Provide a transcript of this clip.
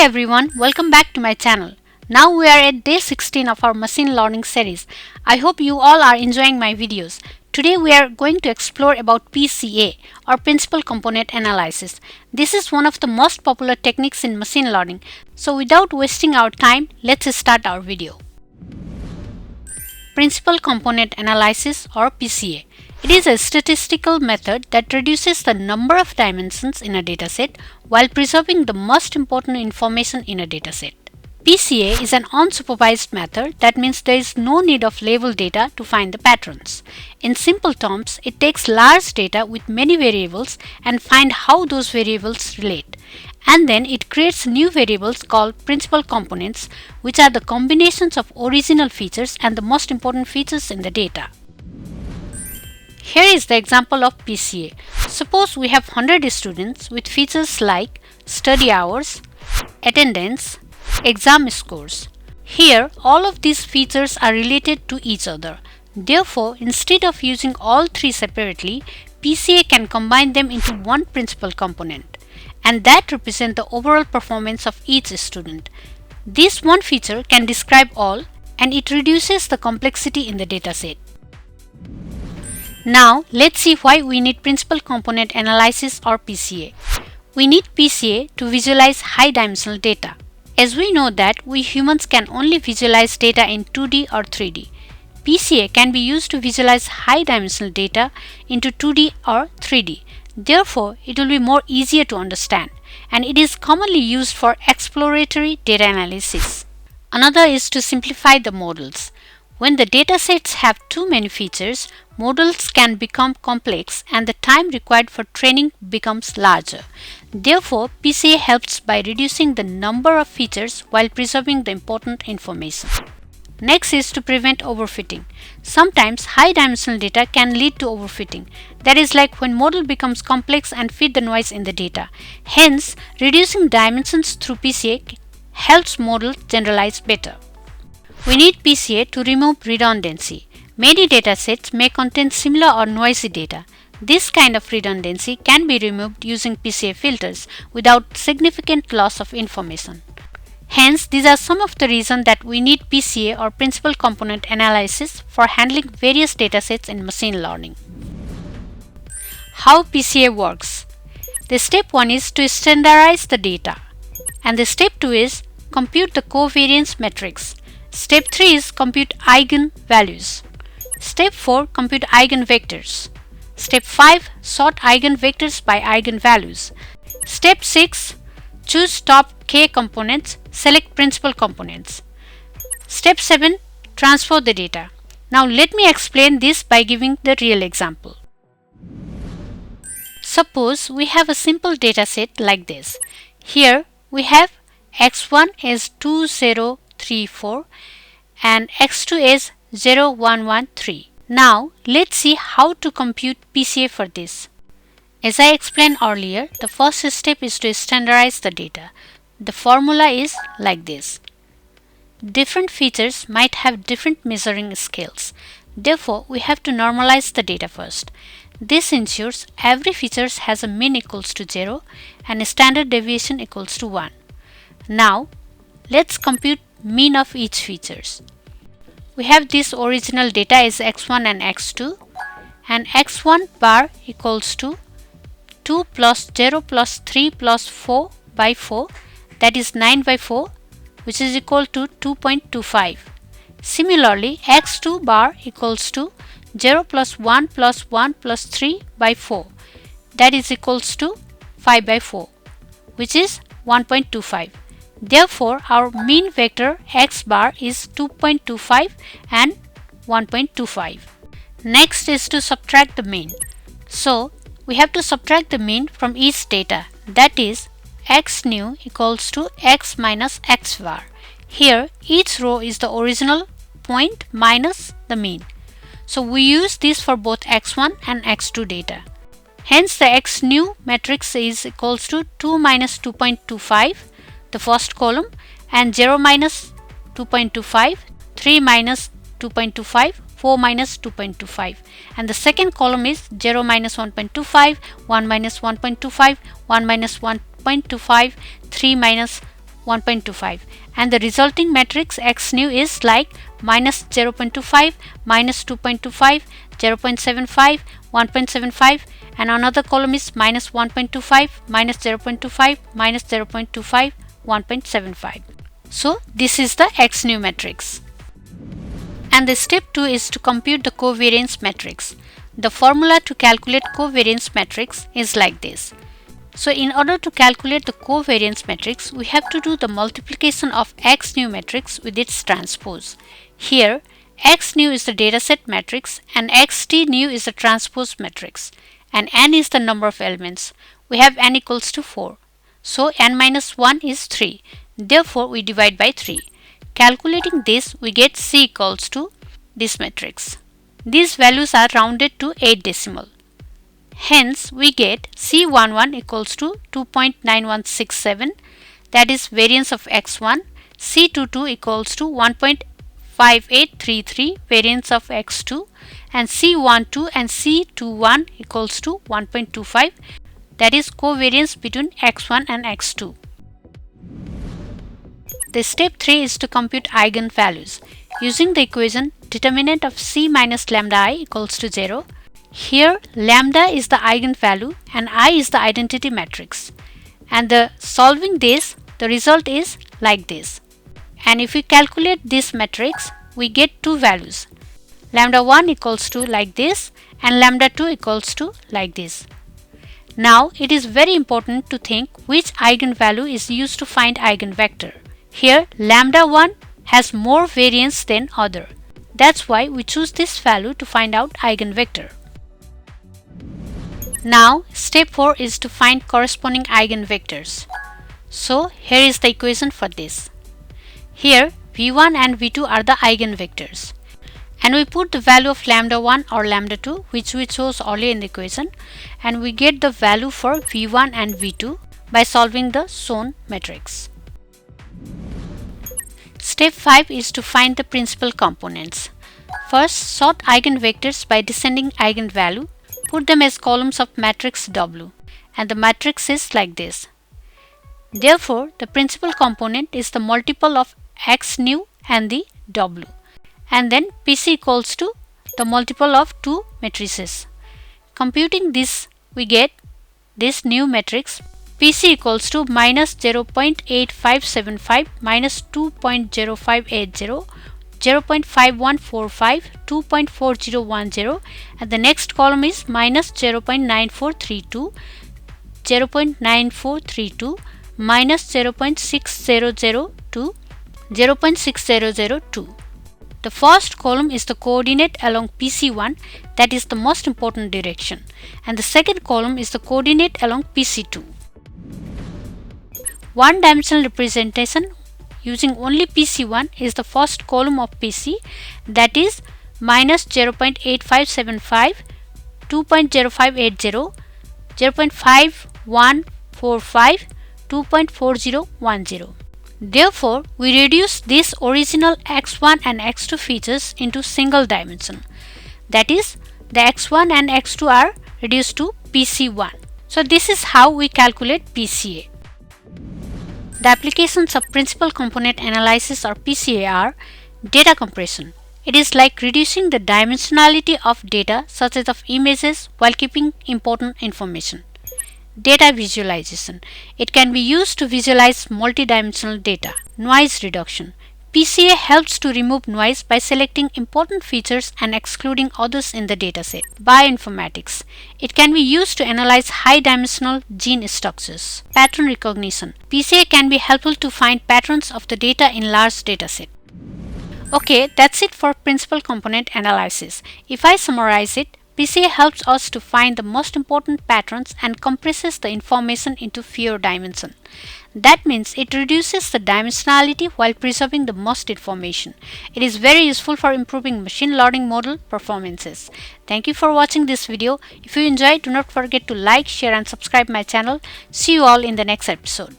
everyone, welcome back to my channel. Now we are at day 16 of our machine learning series. I hope you all are enjoying my videos. Today we are going to explore about PCA or Principal Component Analysis. This is one of the most popular techniques in machine learning. So without wasting our time, let's start our video. Principal Component Analysis or PCA. It is a statistical method that reduces the number of dimensions in a dataset while preserving the most important information in a dataset. PCA is an unsupervised method. That means there is no need of label data to find the patterns. In simple terms, it takes large data with many variables and find how those variables relate. And then it creates new variables called principal components, which are the combinations of original features and the most important features in the data. Here is the example of PCA. Suppose we have 100 students with features like study hours, attendance, exam scores. Here, all of these features are related to each other. Therefore, instead of using all three separately, PCA can combine them into one principal component, and that represents the overall performance of each student. This one feature can describe all, and it reduces the complexity in the dataset. Now, let's see why we need Principal Component Analysis or PCA. We need PCA to visualize high-dimensional data. As we know that we humans can only visualize data in 2D or 3D. PCA can be used to visualize high-dimensional data into 2D or 3D. Therefore, it will be more easier to understand, and it is commonly used for exploratory data analysis. Another is to simplify the models. When the datasets have too many features, models can become complex and the time required for training becomes larger. Therefore, PCA helps by reducing the number of features while preserving the important information. Next is to prevent overfitting. Sometimes high-dimensional data can lead to overfitting. That is like when model becomes complex and fit the noise in the data. Hence, reducing dimensions through PCA helps models generalize better. We need PCA to remove redundancy. Many datasets may contain similar or noisy data. This kind of redundancy can be removed using PCA filters without significant loss of information. Hence, these are some of the reasons that we need PCA or Principal Component Analysis for handling various datasets in machine learning. How PCA works? The step 1 is to standardize the data, and the step 2 is compute the covariance matrix. Step 3 is compute eigenvalues. Step 4, compute eigenvectors. Step 5, sort eigenvectors by eigenvalues. Step 6, choose top k components, select principal components. Step 7, transfer the data. Now let me explain this by giving the real example. Suppose we have a simple dataset like this. Here we have x1 is 2034 and x2 is 0113. Now let's see how to compute PCA for this. As I explained earlier, the first step is to standardize the data. The formula is like this. Different features might have different measuring scales. Therefore, we have to normalize the data first. This ensures every feature has a mean equals to 0 and a standard deviation equals to 1. Now, let's compute mean of each features. We have this original data is x1 and x2, and x1 bar equals to 2 plus 0 plus 3 plus 4 by 4, that is 9 by 4, which is equal to 2.25. Similarly, x2 bar equals to 0 plus 1 plus 1 plus 3 by 4, that is equals to 5 by 4, which is 1.25. Therefore, our mean vector x bar is 2.25 and 1.25. Next is to subtract the mean. So, we have to subtract the mean from each data, that is x new equals to x minus x bar. Here, each row is the original point minus the mean. So, we use this for both x1 and x2 data. Hence, the x new matrix is equals to 2 minus 2.25, the first column, and 0 minus 2.25, 3 minus 2.25, 4 minus 2.25, and the second column is 0 minus 1.25, 1 minus 1.25, 1 minus 1.25, 3 minus 1.25, and the resulting matrix x new is like minus 0.25, minus 2.25, 0.75, 1.75, and another column is minus 1.25, minus 0.25, minus 0.25, 1.75. So this is the x new matrix. And the step 2 is to compute the covariance matrix. The formula to calculate covariance matrix is like this. So in order to calculate the covariance matrix, we have to do the multiplication of x new matrix with its transpose. Here, x new is the dataset matrix and xt new is the transpose matrix, and n is the number of elements. We have n equals to 4. So n minus 1 is 3. Therefore, we divide by 3. Calculating this, we get C equals to this matrix. These values are rounded to 8 decimal. Hence, we get C11 equals to 2.9167, that is variance of x1, C22 equals to 1.5833, variance of x2, and C12 and C21 equals to 1.25, that is covariance between x1 and x2. The step 3 is to compute eigenvalues. Using the equation determinant of C minus lambda I equals to 0, here lambda is the eigenvalue and I is the identity matrix. And solving this, the result is like this. And if we calculate this matrix, we get two values. Lambda 1 equals to like this and lambda 2 equals to like this. Now it is very important to think which eigenvalue is used to find eigenvector. Here lambda 1 has more variance than other. That's why we choose this value to find out eigenvector. Now step 4 is to find corresponding eigenvectors. So here is the equation for this. Here v1 and v2 are the eigenvectors. And we put the value of lambda 1 or lambda 2, which we chose earlier in the equation, and we get the value for v1 and v2 by solving the shown matrix. Step 5 is to find the principal components. First, sort eigenvectors by descending eigenvalue. Put them as columns of matrix W, and the matrix is like this. Therefore, the principal component is the multiple of x new and the W. And then PC equals to the multiple of two matrices. Computing this, we get this new matrix PC equals to minus 0.8575, minus 2.0580, 0.5145, 2.4010, and the next column is minus 0.9432, 0.9432, minus 0.6002, 0.6002. The first column is the coordinate along PC1, that is the most important direction, and the second column is the coordinate along PC2. One-dimensional representation using only PC1 is the first column of PC, that is minus 0.8575, 2.0580, 0.5145, 2.4010. Therefore, we reduce these original x1 and x2 features into single dimension. That is, the x1 and x2 are reduced to PC1. So this is how we calculate PCA. The applications of principal component analysis or PCA are data compression. It is like reducing the dimensionality of data such as of images while keeping important information. Data visualization. It can be used to visualize multidimensional data. Noise reduction. PCA helps to remove noise by selecting important features and excluding others in the dataset. Bioinformatics. It can be used to analyze high-dimensional gene structures. Pattern recognition. PCA can be helpful to find patterns of the data in large dataset. Okay, that's it for principal component analysis. If I summarize it, PCA helps us to find the most important patterns and compresses the information into fewer dimensions. That means it reduces the dimensionality while preserving the most information. It is very useful for improving machine learning model performances. Thank you for watching this video. If you enjoyed, do not forget to like, share and subscribe my channel. See you all in the next episode.